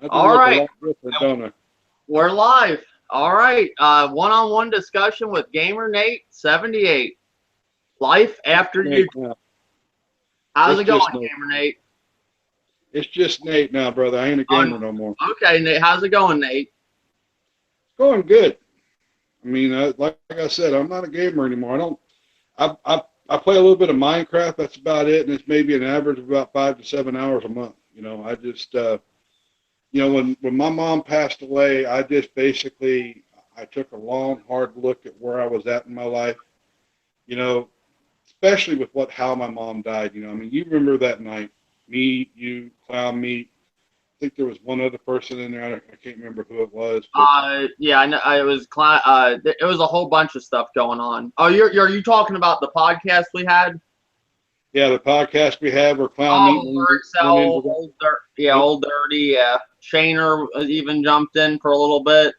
I do All look a right, lot different, don't I? we're live. All right, one-on-one discussion with GamerNate78. Life after you. Nate now. How's It's it going, just Nate. GamerNate? It's just Nate now, brother. I ain't a Oh, gamer no more. okay, Nate. How's it going, Nate? It's going good. I mean, like I said, I'm not a gamer anymore. I don't. I play a little bit of Minecraft. That's about it, and it's maybe an average of about 5 to 7 hours a month. I just when my mom passed away, I just basically I took a long, hard look at where I was at in my life. You know, especially with how my mom died. I mean, you remember that night, me, you, Clown Meat. I think there was one other person in there. I can't remember who it was, but Yeah, I know. It was a whole bunch of stuff going on. Oh, are you talking about the podcast we had? yeah, the podcast we had where Clown Meat Oh, went Excel, into that. yeah, Yep. Old Dirty, yeah. Shaner even jumped in for a little bit.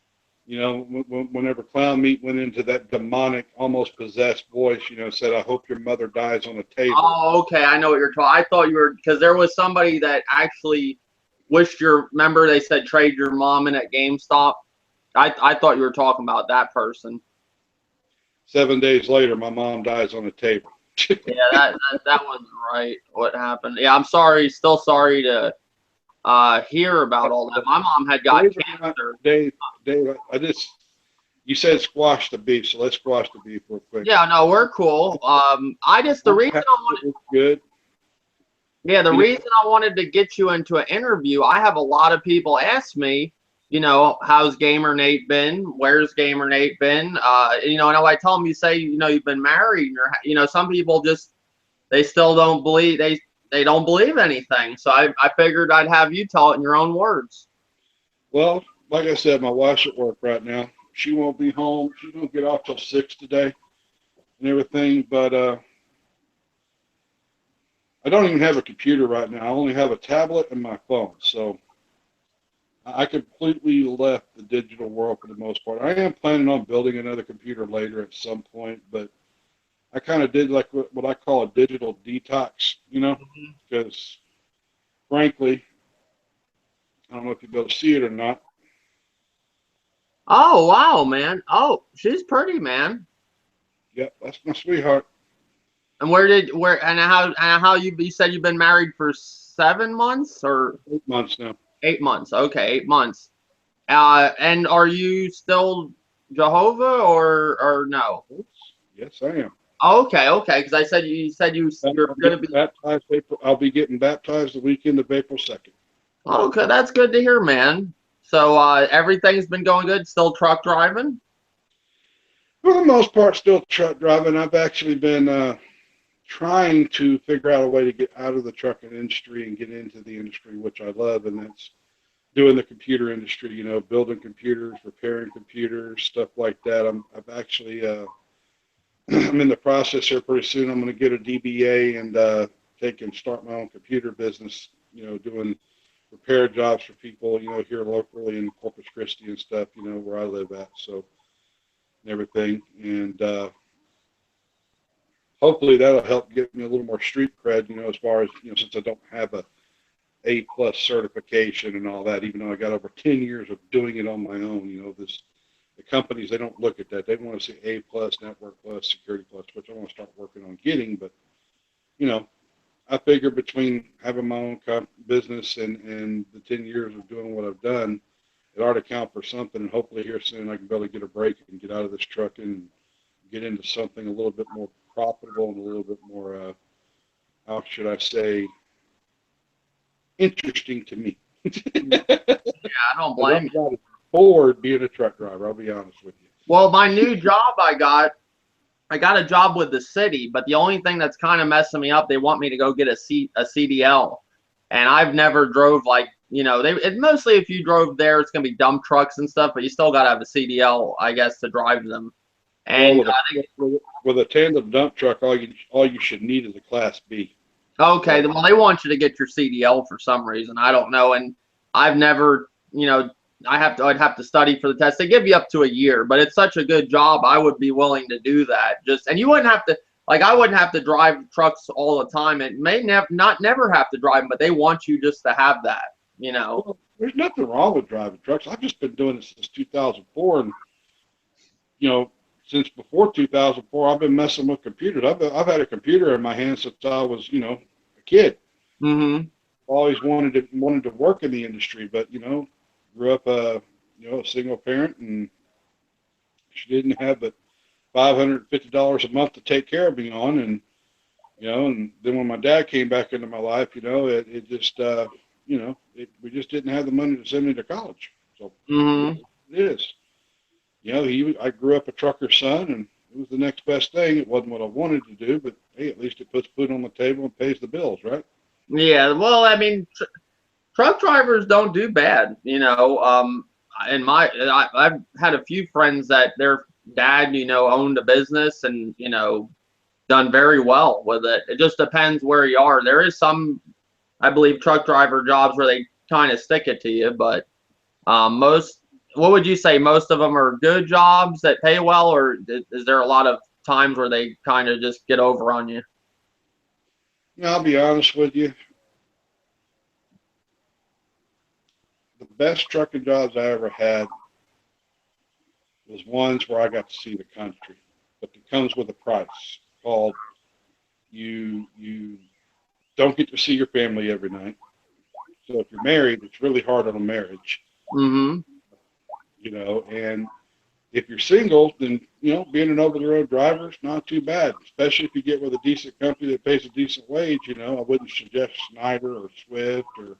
Whenever Clown Meat went into that demonic, almost possessed voice, said, "I hope your mother dies on a table." Oh, okay. I know what you're talking. I thought you were because there was somebody that actually wished your. Remember, they said trade your mom in at GameStop. I thought you were talking about that person. 7 days later, my mom dies on a table. Yeah, that wasn't right. What happened? Yeah, I'm sorry. Still sorry to hear about all that. My mom had got Believe it or not, cancer. Dave, you said squash the beef, so let's squash the beef real quick. Yeah, no, we're cool. The reason I wanted. It was good. Yeah, the You know, reason I wanted to get you into an interview, I have a lot of people ask me, how's Gamer Nate been? Where's Gamer Nate been? And I tell them, you say, you've been married, or, some people just, they still don't believe, they don't believe anything. So I figured I'd have you tell it in your own words. well, like I said, my wife's at work right now. She won't be home. She won't get off till 6 today and everything, but I don't even have a computer right now. I only have a tablet and my phone, so I completely left the digital world for the most part. I am planning on building another computer later at some point, but I kind of did like what I call a digital detox, because frankly, I don't know if you'll be able to see it or not. Oh, wow, man. Oh, she's pretty, man. Yep, that's my sweetheart. And how you said you've been married for 7 months or 8 months now. 8 months? Okay, 8 months. And are you still Jehovah or no? Yes, I am. Okay. Because I said you're going to be. Baptized April. I'll be getting baptized the weekend of April 2nd. Okay, that's good to hear, man. So everything's been going good. Still truck driving. For the most part, still truck driving. I've actually been trying to figure out a way to get out of the trucking industry and get into the industry, which I love, and that's doing the computer industry. Building computers, repairing computers, stuff like that. I've actually I'm in the process here. Pretty soon, I'm going to get a DBA and take and start my own computer business. Doing repair jobs for people. Here locally in Corpus Christi and stuff. Where I live at. So and everything, and hopefully that'll help get me a little more street cred. As far as since I don't have A+ certification and all that, even though I got over 10 years of doing it on my own. The companies, they don't look at that. They want to see A+, Network Plus, Security Plus, which I want to start working on getting. But I figure between having my own business and the 10 years of doing what I've done, it ought to count for something. And hopefully here soon I can be able to get a break and get out of this trucking and get into something a little bit more profitable and a little bit more, how should I say, interesting to me. Yeah, I don't blame you. I'm bored being a truck driver, I'll be honest with you. Well, my new job I got a job with the city, but the only thing that's kind of messing me up, they want me to go get a CDL, and I've never drove mostly if you drove there, it's gonna be dump trucks and stuff, but you still gotta have a CDL, I guess, to drive them. And with a tandem dump truck, all you should need is a Class B. okay, well, they want you to get your CDL for some reason. I don't know, and I've never, I'd have to study for the test. They give you up to a year, but it's such a good job. I would be willing to do that. And you wouldn't have to, I wouldn't have to drive trucks all the time. It may never have to drive them, but they want you just to have that. there's nothing wrong with driving trucks. I've just been doing it since 2004, and you know, since before 2004, I've been messing with computers. I've had a computer in my hand since I was, you know, a kid. Mm-hmm. Always wanted to work in the industry, but you know, grew up you know, a single parent, and she didn't have but $550 a month to take care of me on, and you know, and then when my dad came back into my life, you know, it just you know, we just didn't have the money to send me to college, so Mm-hmm. it is. You know, I grew up a trucker's son, and it was the next best thing. It wasn't what I wanted to do, but hey, at least it puts food on the table and pays the bills, right? Yeah, well, I mean, truck drivers don't do bad, you know. I've had a few friends that their dad, you know, owned a business and, you know, done very well with it. It just depends where you are. There is some, I believe, truck driver jobs where they kind of stick it to you, but most, what would you say, most of them are good jobs that pay well, or is there a lot of times where they kind of just get over on you? You know, I'll be honest with you. The best trucking jobs I ever had was ones where I got to see the country, but it comes with a price called you don't get to see your family every night. So if you're married, it's really hard on a marriage, Mm-hmm. you know, and if you're single, then you know being an over-the-road driver is not too bad, especially if you get with a decent company that pays a decent wage. You know, I wouldn't suggest Schneider or Swift or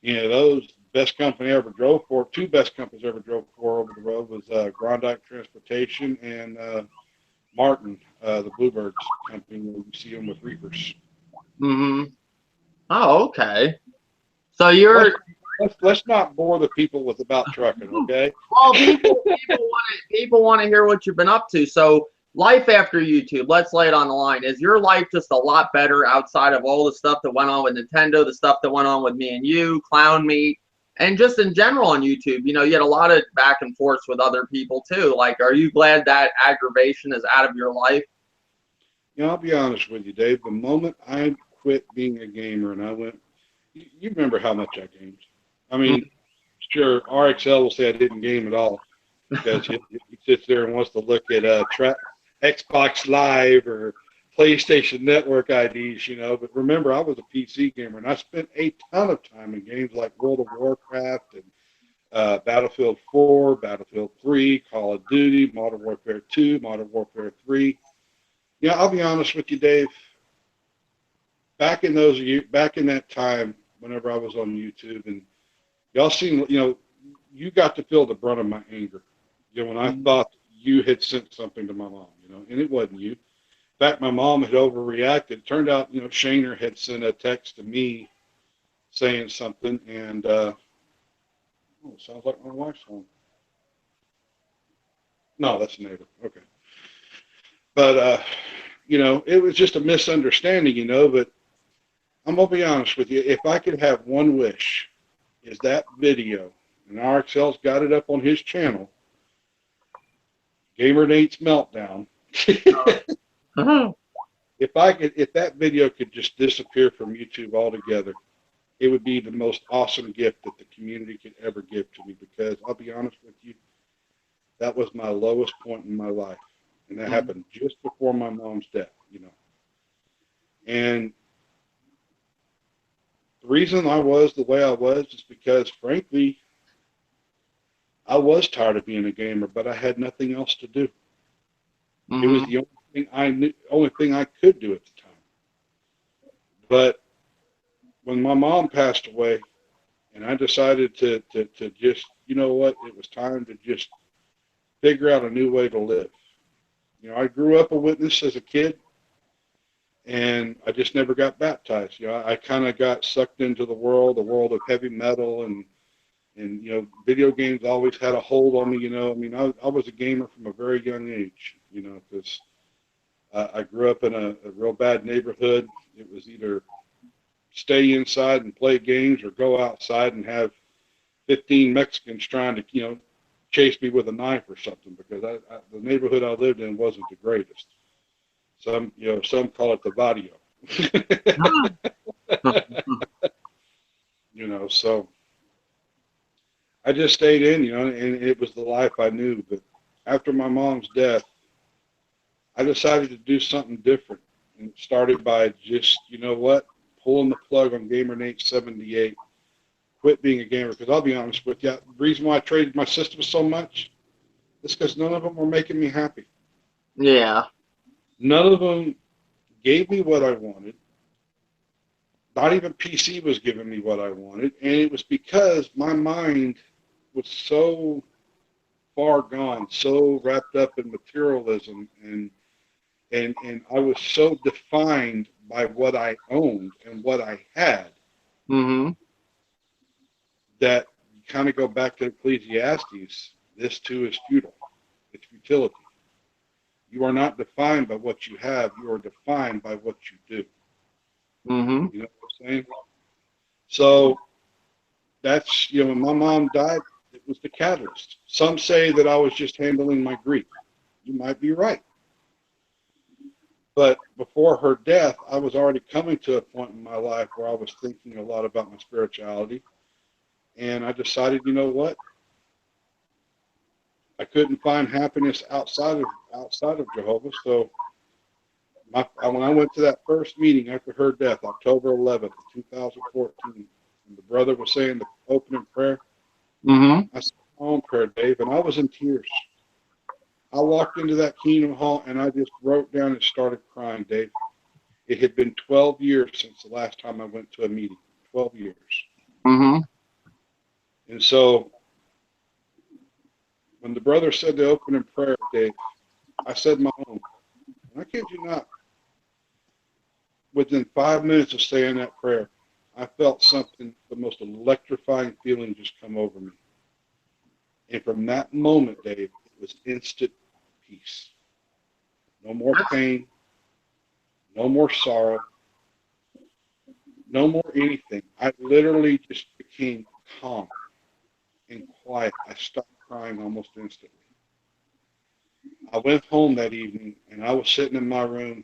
any of those. Best company I ever drove for, two best companies I ever drove for over the road was Grondike Transportation and Martin, the Bluebirds company. Where you see them with reefers. Mm-hmm. Oh, okay. So Let's, you're let's not bore the people with about trucking, okay? well, people want to hear what you've been up to. So life after YouTube, let's lay it on the line. Is your life just a lot better outside of all the stuff that went on with Nintendo, the stuff that went on with me and you, Clown Meat, and just in general on YouTube? You know, you had a lot of back and forths with other people too. Like, are you glad that aggravation is out of your life? You know, I'll be honest with you, Dave. The moment I quit being a gamer and I went, you remember how much I gamed. I mean, sure, RXL will say I didn't game at all because he sits there and wants to look at Xbox Live or PlayStation Network IDs, you know. But remember, I was a PC gamer, and I spent a ton of time in games like World of Warcraft and Battlefield 4, Battlefield 3, Call of Duty, Modern Warfare 2, Modern Warfare 3. Yeah, I'll be honest with you, Dave. Back in that time, whenever I was on YouTube, and y'all seen, you know, you got to feel the brunt of my anger. You know, when I thought you had sent something to my mom, you know, and it wasn't you. In fact, my mom had overreacted. It turned out, you know, Shaner had sent a text to me saying something, and oh, it sounds like my wife's home. No, that's a neighbor. Okay, but you know, it was just a misunderstanding, you know. But I'm gonna be honest with you. If I could have one wish, is that video, and RXL's got it up on his channel, GamerNate's Meltdown. If that video could just disappear from YouTube altogether, it would be the most awesome gift that the community could ever give to me. Because I'll be honest with you, that was my lowest point in my life, and that happened just before my mom's death. You know, and the reason I was the way I was is because, frankly, I was tired of being a gamer, but I had nothing else to do. It was Mm-hmm. the only thing I knew, only thing I could do at the time. But when my mom passed away, and I decided to just, you know what, it was time to just figure out a new way to live. You know, I grew up a witness as a kid, and I just never got baptized. You know, I kind of got sucked into the world of heavy metal, and you know, video games always had a hold on me. You know, I mean, I was a gamer from a very young age. You know, because I grew up in a real bad neighborhood. It was either stay inside and play games or go outside and have 15 Mexicans trying to, you know, chase me with a knife or something, because the neighborhood I lived in wasn't the greatest. Some, you know, some call it the barrio. You know, so I just stayed in, and it was the life I knew. But after my mom's death, I decided to do something different. And it started by just, pulling the plug on GamerNate78, quit being a gamer. Because I'll be honest with you, the reason why I traded my system so much is because none of them were making me happy. Yeah. None of them gave me what I wanted. Not even PC was giving me what I wanted. And it was because my mind was so far gone, so wrapped up in materialism, and I was so defined by what I owned and what I had Mm-hmm. that you kind of go back to Ecclesiastes. This too is futile. It's futility. You are not defined by what you have. You are defined by what you do. Mm-hmm. You know what I'm saying? So that's, when my mom died, it was the catalyst. Some say that I was just handling my grief. You might be right. But before her death, I was already coming to a point in my life where I was thinking a lot about my spirituality. And I decided, you know what? I couldn't find happiness outside of Jehovah. So when I went to that first meeting after her death, October 11th, 2014, and the brother was saying the opening prayer, Mm-hmm. I said my own prayer, Dave, and I was in tears. I walked into that Kingdom Hall and I just broke down and started crying, Dave. It had been 12 years since the last time I went to a meeting. 12 years. Mm-hmm. And so when the brother said the opening prayer, Dave, I said my own. And I kid you not, within 5 minutes of saying that prayer, I felt something, the most electrifying feeling just come over me. And from that moment, Dave, it was instant peace. No more pain, no more sorrow, no more anything. I literally just became calm and quiet. I stopped crying almost instantly. I went home that evening and I was sitting in my room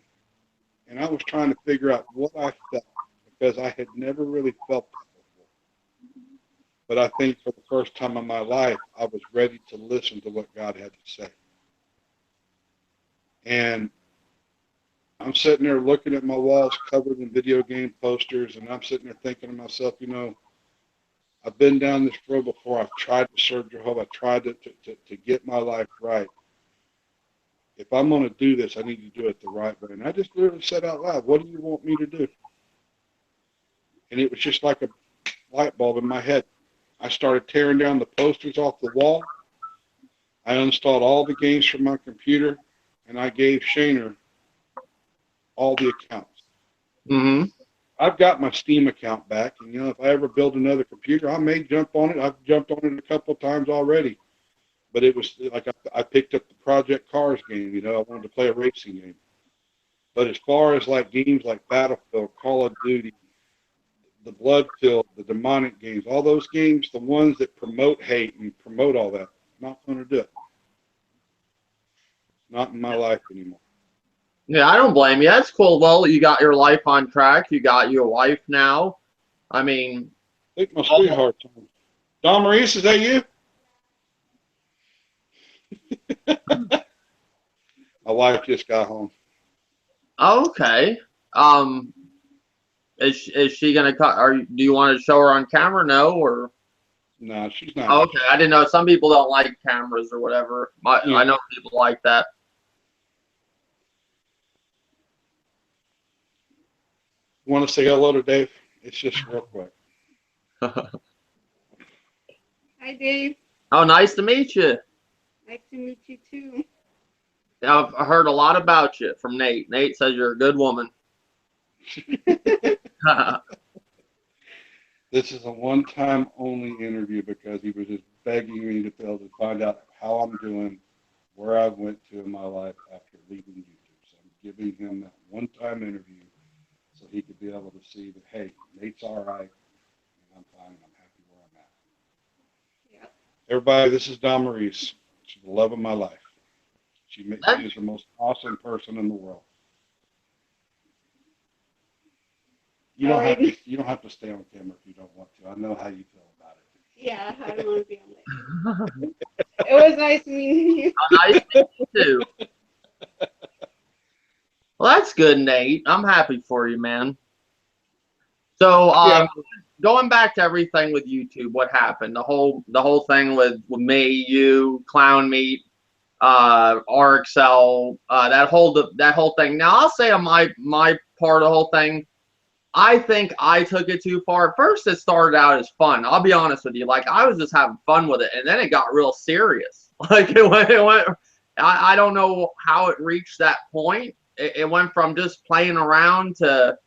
and I was trying to figure out what I felt because I had never really felt that before. But I think for the first time in my life, I was ready to listen to what God had to say. And I'm sitting there looking at my walls covered in video game posters, and I'm sitting there thinking to myself, I've been down this road before. I've tried to serve Jehovah. I've tried to get my life right. If I'm going to do this, I need to do it the right way. And I just literally said out loud, what do you want me to do? And it was just like a light bulb in my head. I started tearing down the posters off the wall. I uninstalled all the games from my computer, and I gave Shaner all the accounts. Mm-hmm. I've got my Steam account back, and if I ever build another computer, I may jump on it. I've jumped on it a couple of times already, but it was like I picked up the Project Cars game. I wanted to play a racing game. But as far as like games like Battlefield, Call of Duty, the Blood-filled, the demonic games, all those games, the ones that promote hate and promote all that, I'm not going to do it. Not in my life anymore. Yeah, I don't blame you. That's cool. Well, you got your life on track. You got you a wife now. I mean, I think my sweetheart. Don Maurice, is that you? My wife just got home. okay. Um, is she gonna cut? Do you want to show her on camera? No, or No, she's not. okay. I didn't know. Some people don't like cameras or whatever. I know people like that. Want to say hello to Dave? It's just real quick. Hi, Dave. Oh, nice to meet you. Nice to meet you too. I've heard a lot about you from Nate. Nate says you're a good woman. This is a one-time only interview because he was just begging me to be able to find out how I'm doing, where I went to in my life after leaving YouTube. So I'm giving him that one-time interview so he could be able to see that, hey, Nate's all right, and I'm fine, and I'm happy where I'm at. Yep. Everybody, this is Don Maurice. She's the love of my life. She is the most awesome person in the world. You don't have to stay on camera if you don't want to. I know how you feel about it. Yeah, I don't want to be on there. It was nice meeting you. Nice meeting you too. Well, that's good, Nate. I'm happy for you, man. So, Yeah. going back to everything with YouTube, what happened? The whole thing with me, you, Clown Meat, RXL, that whole thing. Now, I'll say on my part of the whole thing, I think I took it too far. At first, it started out as fun. I'll be honest with you. Like, I was just having fun with it, and then it got real serious. Like, it went I don't know how it reached that point. It went from just playing around to,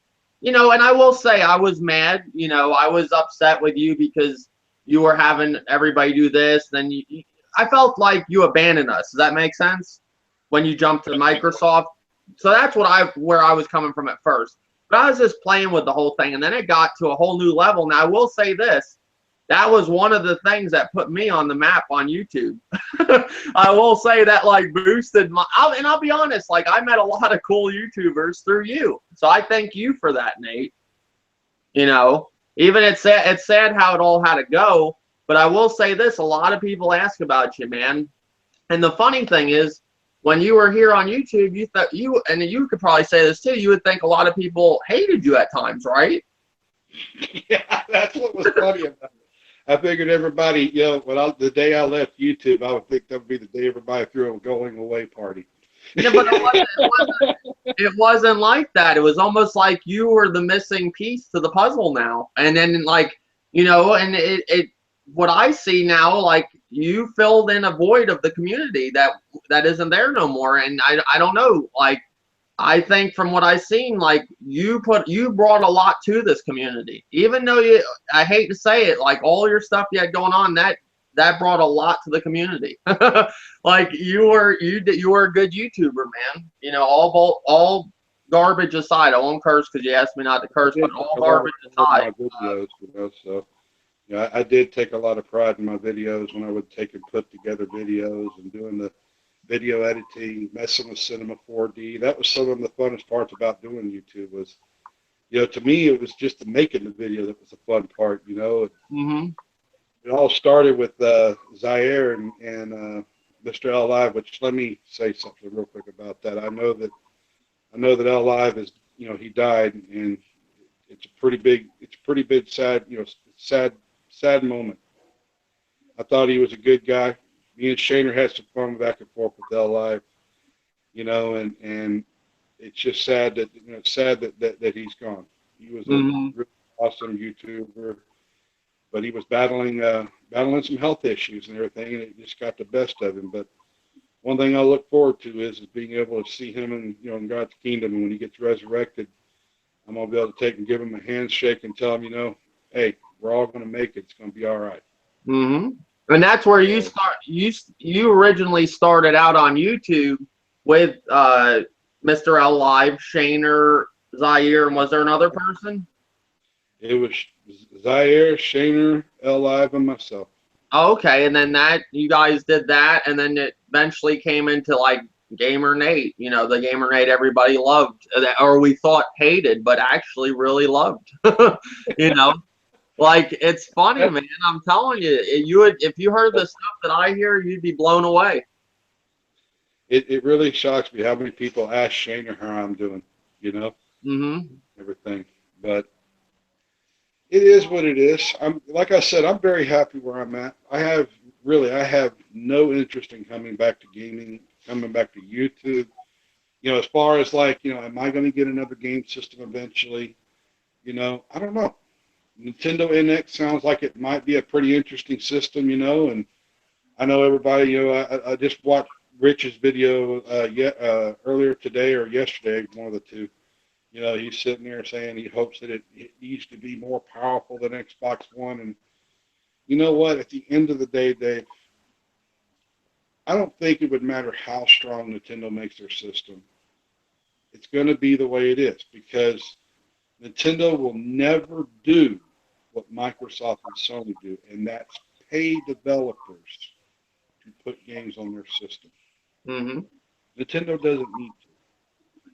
and I will say I was mad. I was upset with you because you were having everybody do this. Then I felt like you abandoned us. Does that make sense? When you jumped to Microsoft. So that's where I was coming from at first. But I was just playing with the whole thing, and then it got to a whole new level. Now, I will say this. That was one of the things that put me on the map on YouTube. I will say that, like, boosted and I'll be honest, like, I met a lot of cool YouTubers through you. So I thank you for that, Nate. Even it's sad how it all had to go. But I will say this, a lot of people ask about you, man. And the funny thing is, when you were here on YouTube, and you could probably say this too, you would think a lot of people hated you at times, right? Yeah, that's what was funny about it. I figured everybody, the day I left YouTube, I would think that would be the day everybody threw a going away party. Yeah, but it wasn't like that. It was almost like you were the missing piece to the puzzle now. And then, like, and what I see now, like, you filled in a void of the community that isn't there no more. And I don't know, like, I think from what I've seen, like, you brought a lot to this community. Even though I hate to say it, like, all your stuff you had going on, that brought a lot to the community. Like, you were a good YouTuber, man. All garbage aside. I won't curse because you asked me not to curse, but all garbage aside. Videos, so I did take a lot of pride in my videos when I would take and put together videos and doing the video editing, messing with Cinema 4D. That was some of the funnest parts about doing YouTube was, to me, it was just the making the video that was the fun part, Mm-hmm. It all started with Zaire and Mr. L Live, which let me say something real quick about that. I know that L Live is, he died, and it's a pretty big sad, sad moment. I thought he was a good guy. Me and Shaner had some fun back and forth with L Live, and it's just sad that that he's gone. He was a really awesome YouTuber, but he was battling some health issues and everything, and it just got the best of him. But one thing I look forward to is being able to see him in God's kingdom, and when he gets resurrected, I'm gonna be able to take and give him a handshake and tell him, hey, we're all gonna make it. It's gonna be all right. Mm-hmm. And that's where you originally started out on YouTube with Mr. L Live, Shaner, Zaire, and was there another person? It was Zaire, Shaner, L Live, and myself. Okay, and then you guys did that, and then it eventually came into, like, GamerNate, the GamerNate everybody loved, or we thought hated, but actually really loved. Like, it's funny, man. I'm telling you, if you heard the stuff that I hear, you'd be blown away. It really shocks me how many people ask Shaner how I'm doing, everything. But it is what it is. Like I said, I'm very happy where I'm at. I have no interest in coming back to gaming, coming back to YouTube. As far as, like, am I going to get another game system eventually? I don't know. Nintendo NX sounds like it might be a pretty interesting system, and I know everybody, I just watched Rich's video earlier today or yesterday, one of the two. He's sitting there saying he hopes that it needs to be more powerful than Xbox One. And you know what? At the end of the day, Dave, I don't think it would matter how strong Nintendo makes their system. It's going to be the way it is because Nintendo will never do what Microsoft and Sony do, and that's pay developers to put games on their system. Mm-hmm. Nintendo doesn't need to.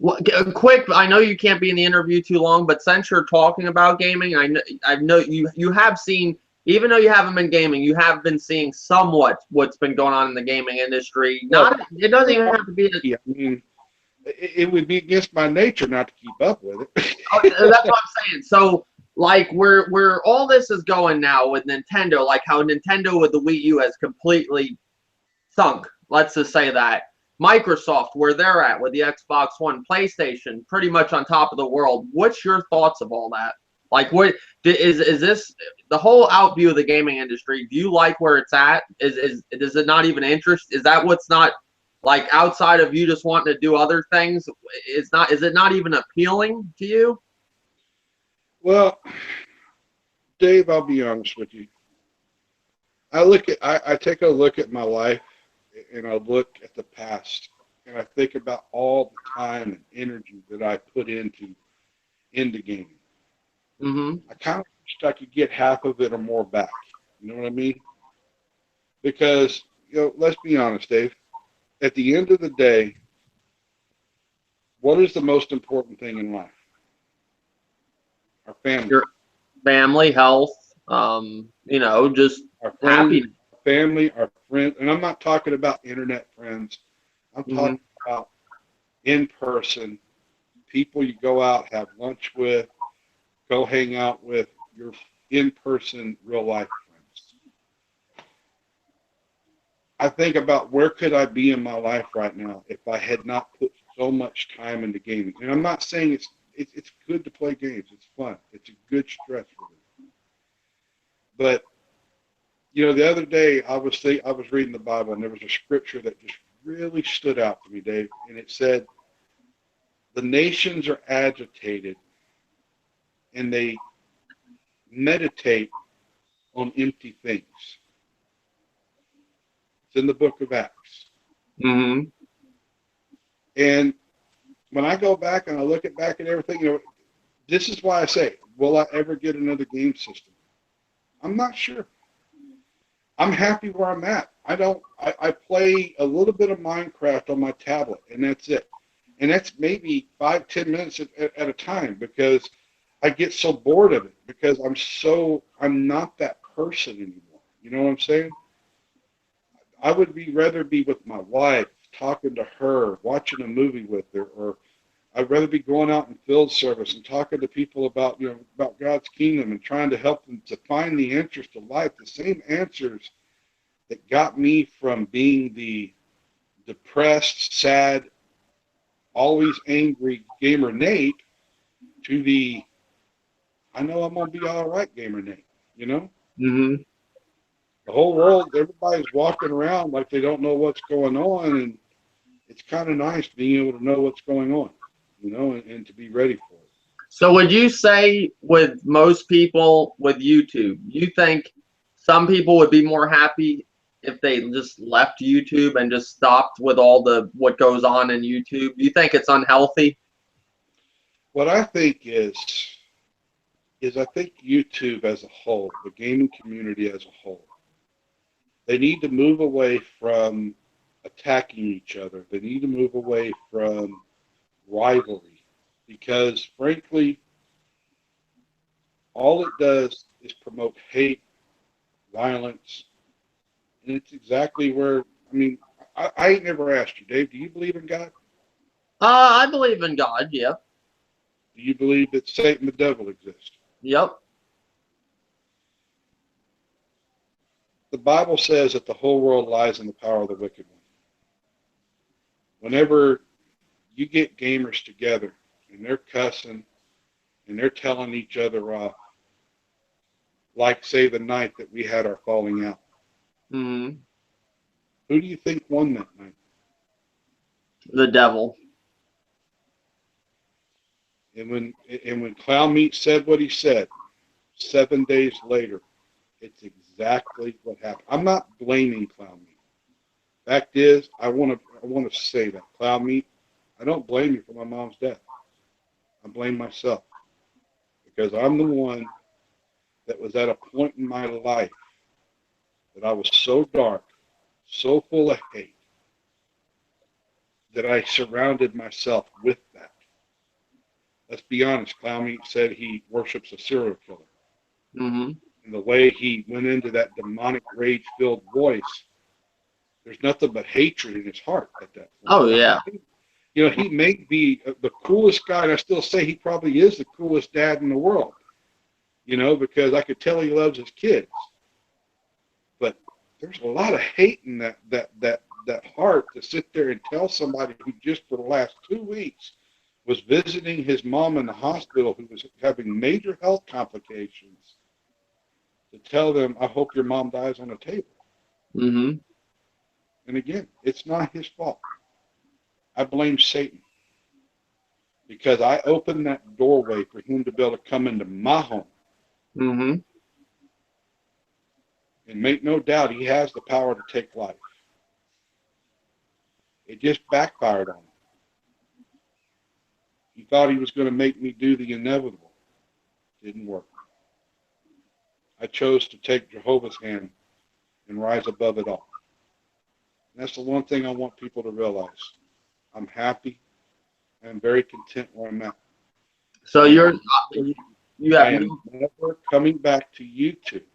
Well, quick, I know you can't be in the interview too long, but since you're talking about gaming, I know you have seen, even though you haven't been gaming, you have been seeing somewhat what's been going on in the gaming industry. Not, it doesn't even have to be. Yeah, I mean, it would be against my nature not to keep up with it. That's what I'm saying. So, like, where all this is going now with Nintendo, like how Nintendo with the Wii U has completely sunk. Let's just say that. Microsoft, where they're at with the Xbox One, PlayStation, pretty much on top of the world. What's your thoughts of all that? Like, what is this the whole outview of the gaming industry? Do you like where it's at? Does it not even interest? Is that what's not like outside of you just wanting to do other things? Is it not even appealing to you? Well, Dave, I'll be honest with you. I take a look at my life and I look at the past and I think about all the time and energy that I put into gaming. Mm-hmm. I kind of wish I could get half of it or more back. You know what I mean? Because, let's be honest, Dave. At the end of the day, what is the most important thing in life? Our family. Your family, health, just Our happy. family, our friends. And I'm not talking about internet friends. I'm talking about in person, people you go out, have lunch with, go hang out with, your in person, real life friends. I think about where could I be in my life right now if I had not put so much time into gaming. And I'm not saying it's good to play games. It's fun. It's a good stress reliever. But the other day I was reading the Bible and there was a scripture that just really stood out to me, Dave, and it said, "The nations are agitated and they meditate on empty things." It's in the book of Acts. Mm-hmm. And when I go back and I look back at everything, this is why I say, will I ever get another game system? I'm not sure. I'm happy where I'm at. I play a little bit of Minecraft on my tablet, and that's it. And that's maybe 5-10 minutes at a time because I get so bored of it because I'm not that person anymore. You know what I'm saying? I would rather be with my wife, talking to her, watching a movie with her, or I'd rather be going out in field service and talking to people about God's kingdom and trying to help them to find the answers to life, the same answers that got me from being the depressed, sad, always angry gamer Nate to the I know I'm gonna be all right gamer Nate. Mm-hmm. The whole world, everybody's walking around like they don't know what's going on, and it's kind of nice being able to know what's going on, and to be ready for it. So would you say with most people with YouTube, you think some people would be more happy if they just left YouTube and just stopped with all what goes on in YouTube? Do you think it's unhealthy? What I think is I think YouTube as a whole, the gaming community as a whole, they need to move away from attacking each other. They need to move away from rivalry because, frankly, all it does is promote hate, violence, and it's exactly where, I ain't never asked you, Dave, do you believe in God? I believe in God, yeah. Do you believe that Satan the devil exist? Yep. The Bible says that the whole world lies in the power of the wicked one. Whenever you get gamers together and they're cussing and they're telling each other off, like, say, the night that we had our falling out, Mm-hmm. who do you think won that night? The devil. And when Clown Meat said what he said, 7 days later, it's exactly what happened. I'm not blaming Clown Meat. Fact is, I want to say that Clown Meat, I don't blame you for my mom's death. I blame myself because I'm the one that was at a point in my life that I was so dark, so full of hate, that I surrounded myself with that. Let's be honest, Clown Meat said he worships a serial killer. Mm-hmm. and the way he went into that demonic rage-filled voice, there's nothing but hatred in his heart at that point. Oh yeah. You know, he may be the coolest guy, and I still say he probably is the coolest dad in the world. You know, because I could tell he loves his kids. But there's a lot of hate in that heart to sit there and tell somebody who just for the last 2 weeks was visiting his mom in the hospital who was having major health complications, to tell them, I hope your mom dies on a table. Mm-hmm. And again, it's not his fault. I blame Satan, because I opened that doorway for him to be able to come into my home. Mm-hmm. And make no doubt, he has the power to take life. It just backfired on him. He thought he was going to make me do the inevitable. Didn't work. I chose to take Jehovah's hand and rise above it all. And that's the one thing I want people to realize. I'm happy. I'm very content where I'm at. So I have am never coming back to YouTube.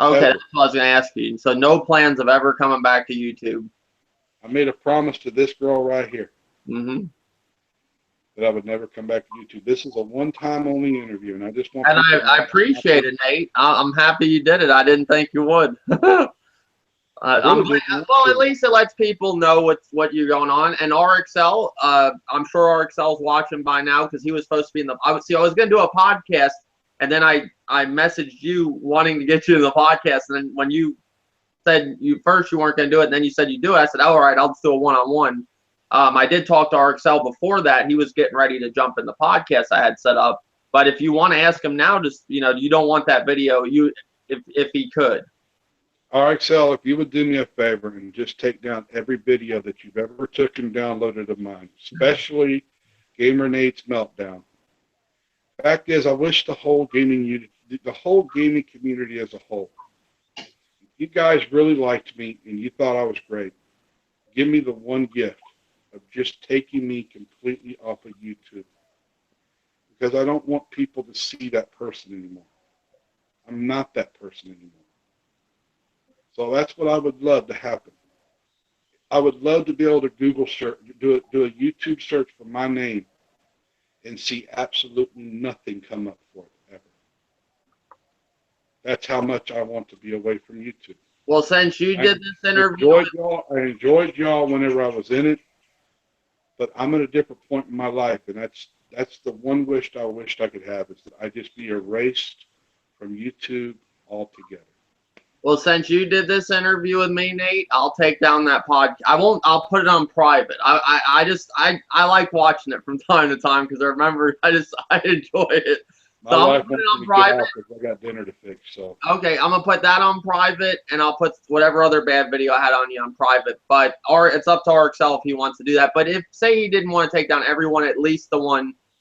okay. Ever. That's what I was gonna ask you. So no plans of ever coming back to YouTube. I made a promise to this girl right here Mm-hmm. that I would never come back to YouTube. This is a one-time only interview, and I just want. And I appreciate it, Nate. I'm happy you did it. I didn't think you would. Well, at least it lets people know what you're going on. And RXL, I'm sure RXL's watching by now, because he was supposed to be in the. I was going to do a podcast, and then I messaged you wanting to get you in the podcast, and then when you said you weren't going to do it, and then you said you do it, I said, oh, all right, I'll just do a one-on-one. I did talk to RXL before that. He was getting ready to jump in the podcast I had set up. But if you want to ask him now, just you don't want that video, if he could. RXL, if you would do me a favor and just take down every video that you've ever took and downloaded of mine, especially GamerNate's Meltdown. Fact is, I wish the whole gaming community as a whole, if you guys really liked me and you thought I was great, give me the one gift of just taking me completely off of YouTube, because I don't want people to see that person anymore. I'm not that person anymore. So that's what I would love to happen. I would love to be able to Google search, do a YouTube search for my name, and see absolutely nothing come up for it ever. That's how much I want to be away from YouTube. Well, since you did this interview, I enjoyed y'all whenever I was in it, but I'm at a different point in my life, and that's the one wish I could have, is that I just be erased from YouTube altogether. well, since you did this interview with me, Nate, I'll take down that podcast. I'll put it on private. I like watching it from time to time, because I enjoy it. So My I'm wife gonna put it wants on me to get private. off because I got dinner to fix. So Okay, I'm gonna put that on private, and I'll put whatever other bad video I had on you on private. But it's up to RXL if he wants to do that. But if say he didn't want to take down everyone, at least the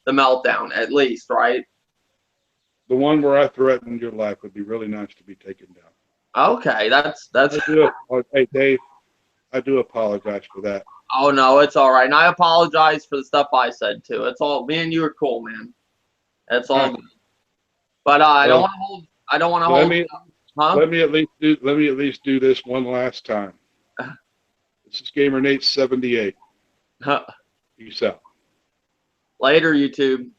Meltdown, at least, right? the one where I threatened your life would be really nice to be taken down. Okay, that's. Hey, Dave, I do apologize for that. Oh no, it's all right. And I apologize for the stuff I said too. It's all me and you are cool, man. It's all good. But I don't want to hold. I don't want to hold. Huh? Let me at least do this one last time. This is GamerNate78. Peace out. Later, YouTube.